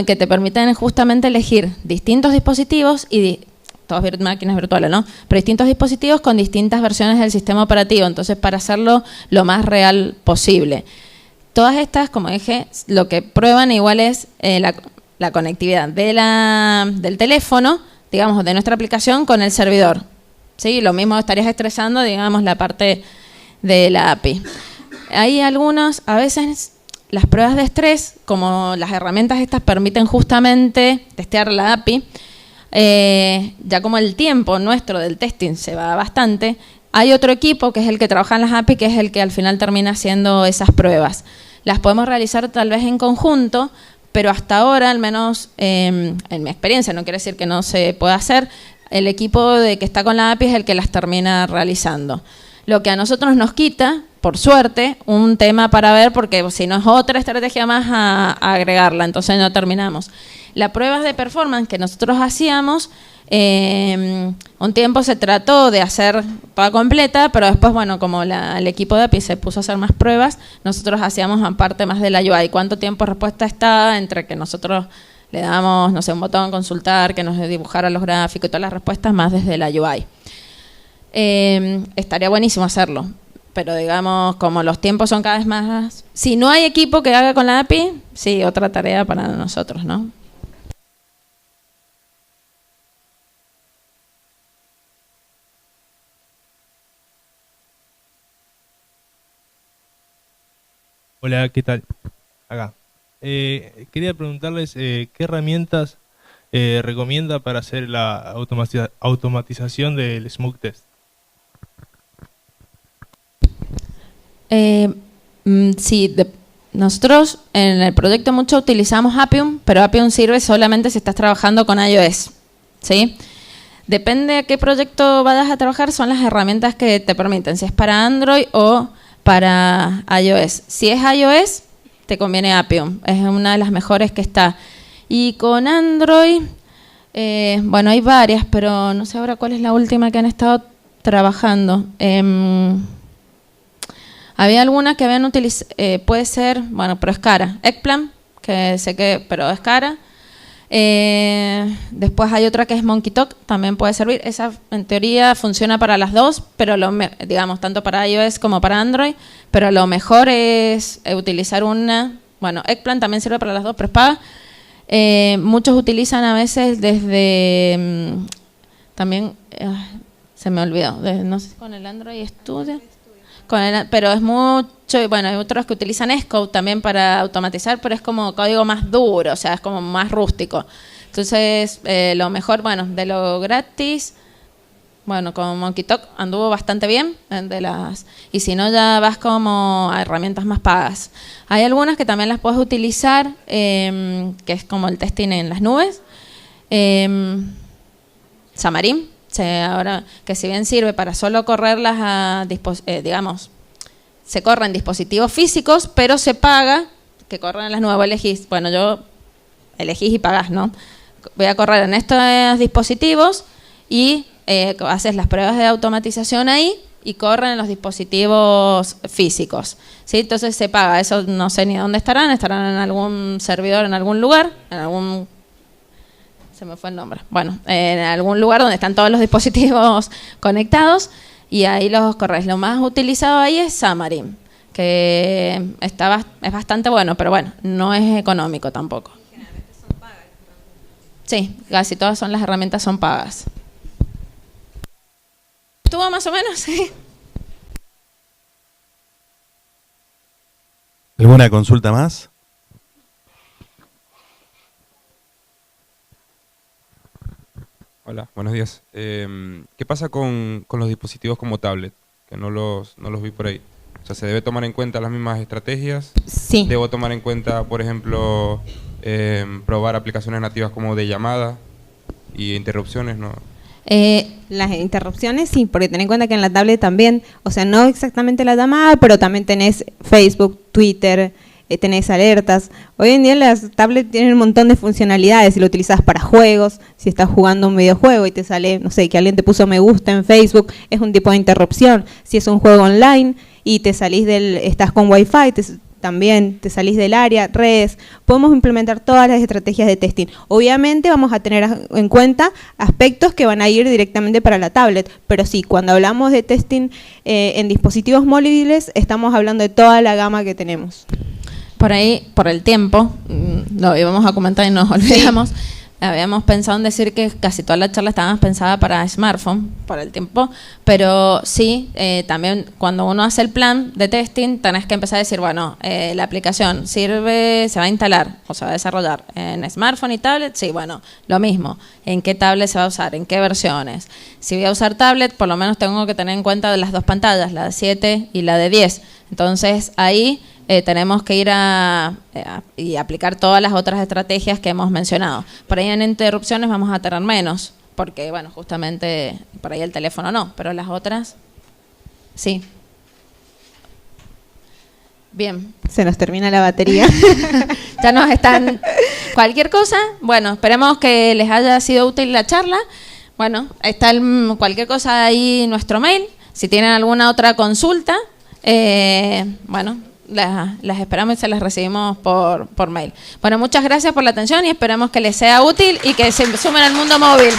que te permiten justamente elegir distintos dispositivos y todas máquinas virtuales, ¿no? Pero distintos dispositivos con distintas versiones del sistema operativo, entonces para hacerlo lo más real posible. Todas estas, como dije, lo que prueban igual es la conectividad del teléfono, digamos, de nuestra aplicación con el servidor. ¿Sí? Lo mismo estarías estresando, digamos, la parte de la API. Hay algunos, a veces las pruebas de estrés, como las herramientas estas permiten justamente testear la API, ya como el tiempo nuestro del testing se va bastante, hay otro equipo que es el que trabaja en las API, que es el que al final termina haciendo esas pruebas. Las podemos realizar tal vez en conjunto, pero hasta ahora, al menos en mi experiencia, no quiere decir que no se pueda hacer, el equipo que está con la API es el que las termina realizando. Lo que a nosotros nos quita, por suerte, un tema para ver, porque si no es otra estrategia más a agregarla, entonces no terminamos. Las pruebas de performance que nosotros hacíamos, un tiempo se trató de hacer toda completa, pero después, bueno, como el equipo de API se puso a hacer más pruebas, nosotros hacíamos aparte más de la UI. ¿Cuánto tiempo de respuesta está entre que nosotros le damos, no sé, un botón, consultar, que nos dibujara los gráficos y todas las respuestas más desde la UI? Estaría buenísimo hacerlo, pero digamos, como los tiempos son cada vez más... Si no hay equipo que haga con la API, sí, otra tarea para nosotros, ¿no? Hola, ¿qué tal? Acá. Quería preguntarles qué herramientas recomienda para hacer la automatización del smoke test. Sí, nosotros en el proyecto mucho utilizamos Appium, pero Appium sirve solamente si estás trabajando con iOS, ¿sí? Depende de qué proyecto vayas a trabajar, son las herramientas que te permiten, si es para Android o para iOS. Si es iOS, te conviene Appium, es una de las mejores que está. Y con Android, bueno, hay varias, pero no sé ahora cuál es la última que han estado trabajando. Había algunas que habían utilizado, puede ser, bueno, pero es cara. Eggplant, que sé que, pero es cara. Después hay otra que es MonkeyTalk, también puede servir. Esa en teoría funciona para las dos, pero digamos tanto para iOS como para Android, pero lo mejor es utilizar una. Bueno, Eggplant también sirve para las dos, pero es paga. Muchos utilizan a veces desde también se me olvidó, no sé si con el Android Studio. pero es mucho, y bueno, hay otros que utilizan Xcode también para automatizar, pero es como código más duro, o sea, es como más rústico. Entonces, lo mejor, bueno, de lo gratis, bueno, con MonkeyTalk anduvo bastante bien, y si no ya vas como a herramientas más pagas. Hay algunas que también las puedes utilizar, que es como el testing en las nubes. Xamarin, ahora que si bien sirve para solo correrlas a digamos, se corren dispositivos físicos, pero se paga que corran en las nubes. Vos elegís, bueno, yo elegís y pagás, ¿no? Voy a correr en estos dispositivos y haces las pruebas de automatización ahí y corren en los dispositivos físicos, ¿sí? Entonces se paga, eso no sé ni dónde estarán en algún servidor, en algún lugar, se me fue el nombre, bueno, en algún lugar donde están todos los dispositivos conectados y ahí los corres. Lo más utilizado ahí es Xamarin, que es bastante bueno, pero bueno, no es económico tampoco. Sí, casi todas las herramientas son pagas. ¿Estuvo más o menos? Sí. ¿Alguna consulta más? Hola, buenos días. ¿Qué pasa con los dispositivos como tablet? Que no los vi por ahí. O sea, ¿se debe tomar en cuenta las mismas estrategias? Sí. ¿Debo tomar en cuenta, por ejemplo, probar aplicaciones nativas como de llamada y interrupciones? ¿No? Las interrupciones sí, porque ten en cuenta que en la tablet también, o sea, no exactamente la llamada, pero también tenés Facebook, Twitter, tenés alertas. Hoy en día las tablets tienen un montón de funcionalidades, si lo utilizas para juegos, si estás jugando un videojuego y te sale, no sé, que alguien te puso me gusta en Facebook, es un tipo de interrupción. Si es un juego online y te salís estás con Wi-Fi, también te salís del área, redes, podemos implementar todas las estrategias de testing. Obviamente vamos a tener en cuenta aspectos que van a ir directamente para la tablet, pero sí, cuando hablamos de testing en dispositivos móviles, estamos hablando de toda la gama que tenemos. Por ahí, por el tiempo, lo íbamos a comentar y nos olvidamos. Sí. Habíamos pensado en decir que casi toda la charla estaba pensada para smartphone, por el tiempo, pero sí, también cuando uno hace el plan de testing, tenés que empezar a decir, bueno, la aplicación se va a instalar o se va a desarrollar en smartphone y tablet, sí, bueno, lo mismo, en qué tablet se va a usar, en qué versiones. Si voy a usar tablet, por lo menos tengo que tener en cuenta de las dos pantallas, la de 7 y la de 10. Entonces, ahí tenemos que ir y aplicar todas las otras estrategias que hemos mencionado. Por ahí en interrupciones vamos a tener menos, porque, bueno, justamente por ahí el teléfono no, pero las otras, sí. Bien. Se nos termina la batería. Ya nos están... Cualquier cosa, bueno, esperemos que les haya sido útil la charla. Bueno, está cualquier cosa ahí nuestro mail. Si tienen alguna otra consulta, bueno... Las esperamos y se las recibimos por mail. Bueno, muchas gracias por la atención y esperamos que les sea útil y que se sumen al mundo móvil.